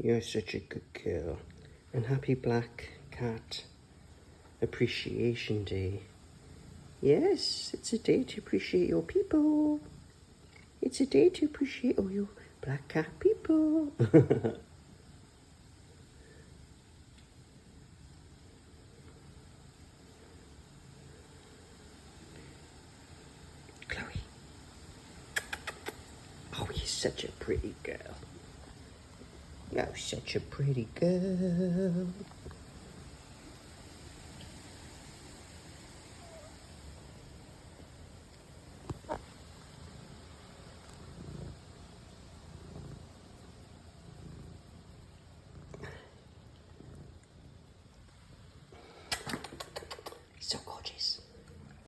You're such a good girl. And happy Black Cat Appreciation Day. Yes, it's a day to appreciate your people. It's a day to appreciate all you black cat people. Chloe. Oh, you're such a pretty girl. You're such a pretty girl.